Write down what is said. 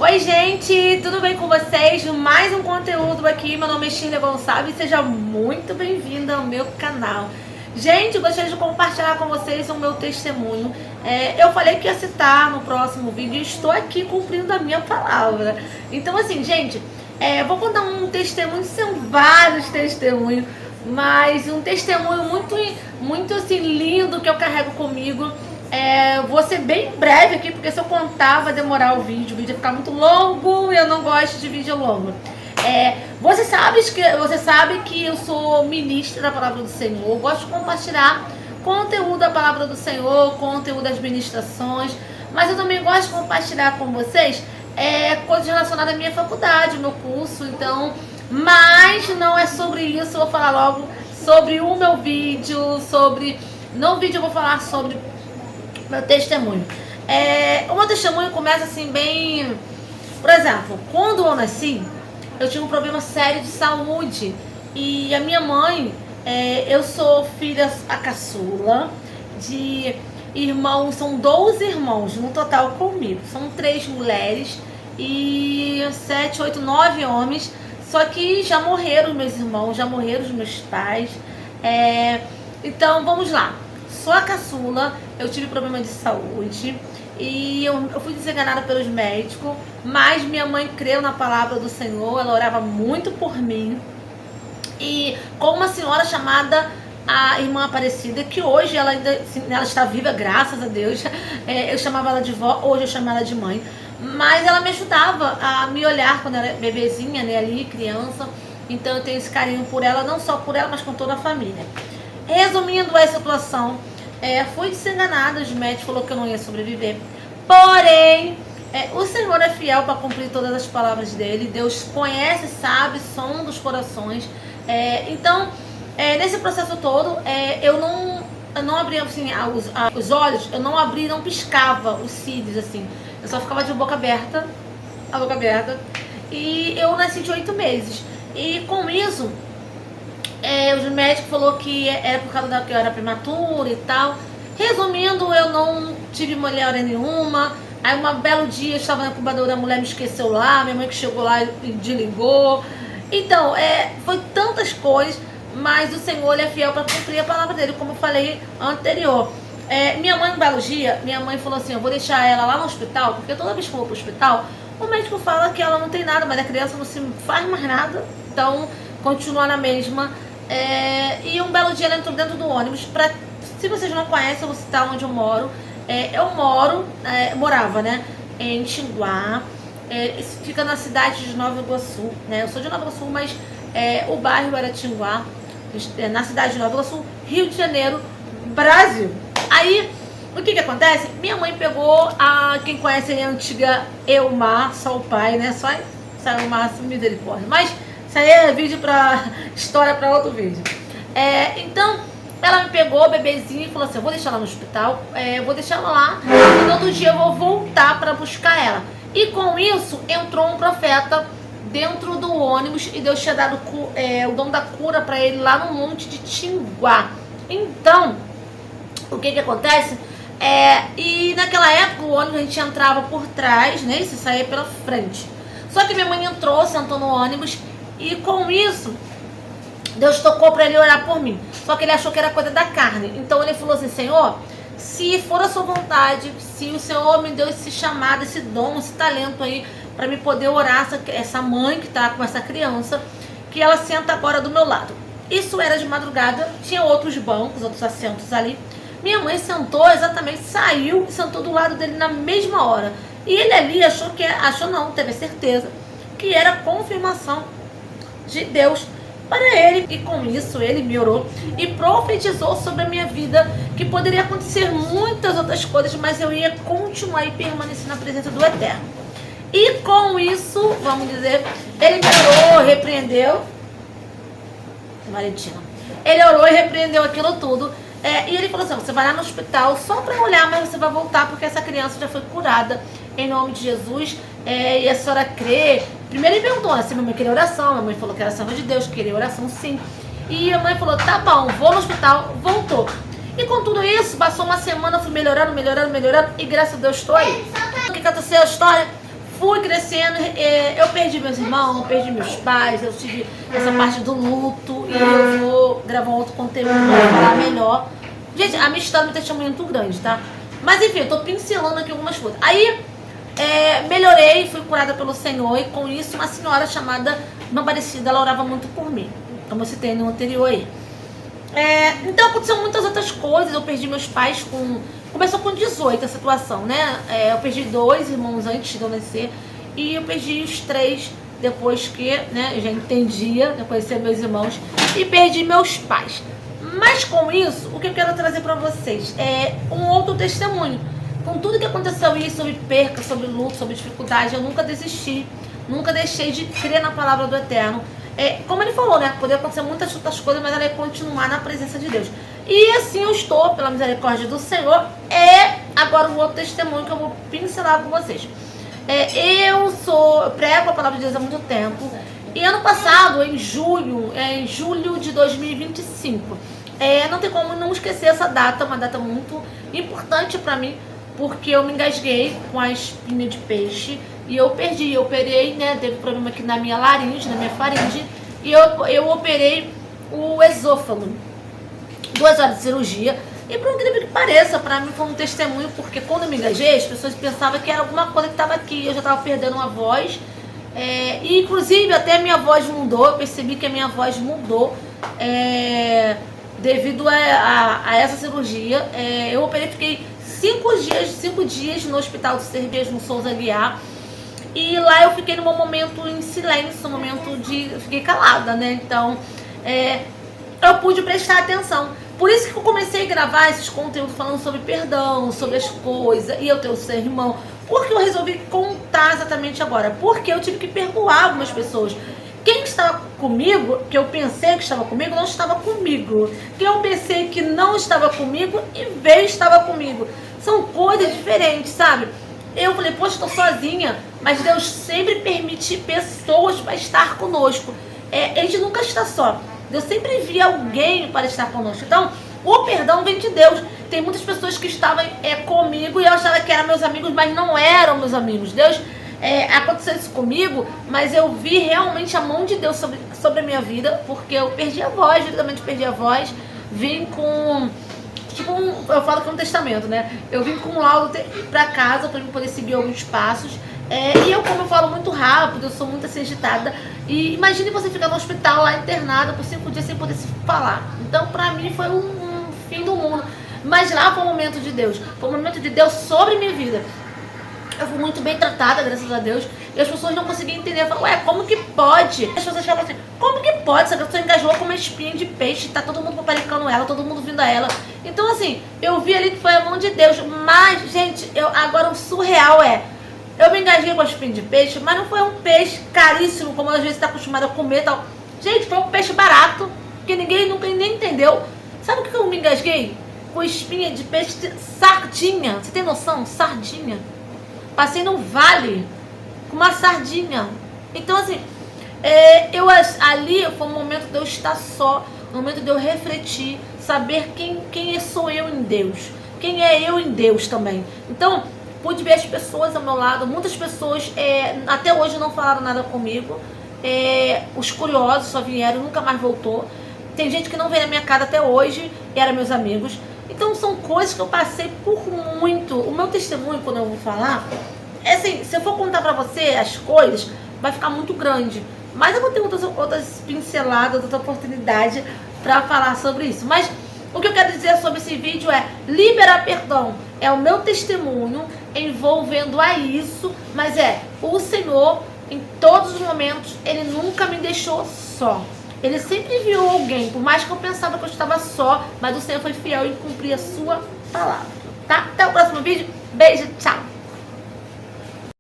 Oi gente, tudo bem com vocês? Mais um conteúdo aqui, meu nome é Shirley Gonçalves, seja muito bem-vinda ao meu canal. Gente, eu gostaria de compartilhar com vocês o meu testemunho. Eu falei que ia citar no próximo vídeo e estou aqui cumprindo a minha palavra. Então assim, gente, vou contar um testemunho, são vários testemunhos, mas um testemunho muito assim, lindo que eu carrego comigo. Vou ser bem breve aqui, porque se eu contar vai demorar o vídeo ia ficar muito longo e eu não gosto de vídeo longo. Você sabe que eu sou ministra da Palavra do Senhor, gosto de compartilhar conteúdo da Palavra do Senhor, conteúdo das ministrações, mas eu também gosto de compartilhar com vocês coisas relacionadas à minha faculdade, meu curso, então, mas não é sobre isso, eu vou falar logo sobre o meu vídeo, no vídeo eu vou falar sobre meu testemunho. O meu testemunho começa assim bem... Por exemplo, quando eu nasci, eu tinha um problema sério de saúde. E a minha mãe, eu sou filha a caçula de irmãos, são 12 irmãos no total comigo. São 3 mulheres e 7, 8, 9 homens. Só que já morreram meus irmãos, já morreram os meus pais. Então, vamos lá. Sou a caçula, eu tive problema de saúde e eu fui desenganada pelos médicos, mas minha mãe creu na palavra do Senhor, ela orava muito por mim. E com uma senhora chamada a irmã Aparecida, que hoje ela está viva, graças a Deus. Eu chamava ela de vó, hoje eu chamo ela de mãe. Mas ela me ajudava a me olhar quando eu era bebezinha, né, ali, criança. Então eu tenho esse carinho por ela, não só por ela, mas com toda a família. Resumindo a situação, fui desenganada, os médicos falaram que eu não ia sobreviver. Porém, o Senhor é fiel para cumprir todas as palavras dele. Deus conhece, sabe, som dos corações. Então, nesse processo todo, eu não abria assim, os olhos, eu não abria, não piscava os cílios, assim. Eu só ficava de boca aberta, a boca aberta. E eu nasci de 8 meses. E com isso... os médicos falaram que era por causa que eu era prematura e tal. Resumindo, eu não tive melhora nenhuma. Aí um belo dia, eu estava na incubadora, a mulher me esqueceu lá, minha mãe que chegou lá e desligou. Então, foi tantas coisas, mas o Senhor é fiel para cumprir a palavra dele, como eu falei anterior. Minha mãe, um belo dia, minha mãe falou assim, eu vou deixar ela lá no hospital, porque toda vez que eu vou pro hospital, o médico fala que ela não tem nada, mas a criança não se faz mais nada, então continua na mesma. E um belo dia ela entrou dentro do ônibus. Se vocês não conhecem, eu vou citar onde eu moro. Eu morava, né, em Tinguá. Isso fica na cidade de Nova Iguaçu, né? Eu sou de Nova Iguaçu, mas o bairro era Tinguá, na cidade de Nova Iguaçu, Rio de Janeiro, Brasil. Aí, o que acontece? Minha mãe pegou quem conhece a antiga Elmar, só o pai, né? Só Elmar, misericórdia. Mas isso aí é vídeo história para outro vídeo. Então, ela me pegou, bebezinha, e falou assim, eu vou deixar ela no hospital, vou deixar ela lá, e no outro dia eu vou voltar para buscar ela. E com isso, entrou um profeta dentro do ônibus, e Deus tinha dado o dom da cura para ele lá no monte de Tinguá. Então, o que acontece? E naquela época, o ônibus a gente entrava por trás, né, e se saía pela frente. Só que minha mãe entrou, sentou no ônibus, e com isso, Deus tocou para ele orar por mim. Só que ele achou que era coisa da carne. Então ele falou assim, Senhor, se for a sua vontade, se o Senhor me deu esse chamado, esse dom, esse talento aí, para me poder orar essa mãe que está com essa criança, que ela senta agora do meu lado. Isso era de madrugada, tinha outros bancos, outros assentos ali. Minha mãe sentou exatamente, saiu e sentou do lado dele na mesma hora. E ele ali teve certeza que era confirmação de Deus para ele, e com isso ele me orou e profetizou sobre a minha vida que poderia acontecer muitas outras coisas, mas eu ia continuar e permanecer na presença do Eterno. E com isso, vamos dizer, ele me orou, repreendeu Valentina. Ele orou e repreendeu aquilo tudo. E ele falou assim, você vai lá no hospital só para olhar, mas você vai voltar porque essa criança já foi curada em nome de Jesus. E a senhora crê. Primeiro ele perguntou, né, se minha mãe queria oração. Minha mãe falou que era serva de Deus, queria oração sim. E a mãe falou, tá bom, vou no hospital. Voltou. E com tudo isso, passou uma semana, eu fui melhorando. E graças a Deus estou aí. O que aconteceu a história? fui crescendo, eu perdi meus irmãos, eu perdi meus pais, eu tive essa parte do luto e eu vou gravar um outro conteúdo pra falar melhor. Gente, a minha história me testemunho muito grande, tá? Mas enfim, eu tô pincelando aqui algumas coisas. Aí, melhorei, fui curada pelo Senhor e com isso uma senhora chamada Irmã Aparecida, ela orava muito por mim, como eu citei no anterior aí. Então aconteceu muitas outras coisas, eu perdi meus pais começou com 18 a situação, né? Eu perdi 2 irmãos antes de eu nascer e eu perdi os 3 depois que, né, eu já entendia, eu conhecia meus irmãos e perdi meus pais. Mas com isso, o que eu quero trazer pra vocês é um outro testemunho. Com tudo que aconteceu aí sobre perca, sobre luto, sobre dificuldade, eu nunca desisti, nunca deixei de crer na palavra do Eterno. Como ele falou, né? Poderia acontecer muitas outras coisas, mas ela ia continuar na presença de Deus. E assim eu estou, pela misericórdia do Senhor. Agora um outro testemunho que eu vou pincelar com vocês. Eu prego a palavra de Deus há muito tempo. E ano passado, em julho de 2025, não tem como não esquecer essa data, uma data muito importante para mim, porque eu me engasguei com a espinha de peixe e eu perdi, eu operei, né, teve problema aqui na minha laringe, na minha faringe, e eu operei o esôfago, 2 horas de cirurgia, e por incrível que pareça, para mim foi um testemunho, porque quando eu me engajei, as pessoas pensavam que era alguma coisa que estava aqui, eu já estava perdendo uma voz, e inclusive até a minha voz mudou, eu percebi que a minha voz mudou, devido a essa cirurgia. Eu operei, fiquei 5 dias no hospital de Cerveja, no Souza Aguiar. E lá eu fiquei num momento em silêncio, eu fiquei calada, né? Então, eu pude prestar atenção. Por isso que eu comecei a gravar esses conteúdos falando sobre perdão, sobre as coisas, e eu tenho seu irmão. Porque eu resolvi contar exatamente agora. Porque eu tive que perdoar algumas pessoas. Quem estava comigo, que eu pensei que estava comigo, não estava comigo. Quem eu pensei que não estava comigo e veio estava comigo. São coisas diferentes, sabe? Eu falei, poxa, estou sozinha, mas Deus sempre permite pessoas para estar conosco. A gente nunca está só. Deus sempre envia alguém para estar conosco. Então, o perdão vem de Deus. Tem muitas pessoas que estavam comigo e eu achava que eram meus amigos, mas não eram meus amigos. Deus, aconteceu isso comigo, mas eu vi realmente a mão de Deus sobre a minha vida, porque eu perdi a voz, literalmente perdi a voz. Vim com... eu falo que é um testamento, né? Eu vim com um laudo pra casa pra poder seguir alguns passos. E eu, como eu falo muito rápido, eu sou muito assim agitada. E imagine você ficar no hospital lá internada por 5 dias sem poder se falar. Então, pra mim, foi um fim do mundo. Mas lá foi um momento de Deus. Foi um momento de Deus sobre minha vida. Eu fui muito bem tratada, graças a Deus. E as pessoas não conseguiam entender. Eu falei, ué, como que pode? As pessoas falam assim, como que pode? Essa pessoa engasgou com uma espinha de peixe, tá todo mundo paparicando ela, todo mundo vindo a ela. Então, assim, eu vi ali que foi a mão de Deus. Mas, gente, agora o surreal eu me engasguei com a espinha de peixe, mas não foi um peixe caríssimo, como às vezes está acostumado a comer e tal. Gente, foi um peixe barato, que ninguém nunca nem entendeu. Sabe o que eu me engasguei? Com espinha de peixe, sardinha. Você tem noção? Sardinha. Passei num vale com uma sardinha. Então, assim, ali foi um momento de eu estar só, um momento de eu refletir, saber quem sou eu em Deus, quem é eu em Deus também. Então, pude ver as pessoas ao meu lado, muitas pessoas até hoje não falaram nada comigo, os curiosos só vieram, nunca mais voltou. Tem gente que não veio na minha casa até hoje e eram meus amigos. Então são coisas que eu passei por muito. O meu testemunho, quando eu vou falar, assim, se eu for contar pra você as coisas, vai ficar muito grande. Mas eu vou ter outras pinceladas, outra oportunidade pra falar sobre isso. Mas o que eu quero dizer sobre esse vídeo é liberar perdão. É o meu testemunho envolvendo a isso, mas o Senhor, em todos os momentos, Ele nunca me deixou só. Ele sempre enviou alguém, por mais que eu pensava que eu estava só, mas o Senhor foi fiel em cumprir a sua palavra, tá? Até o próximo vídeo. Beijo, tchau!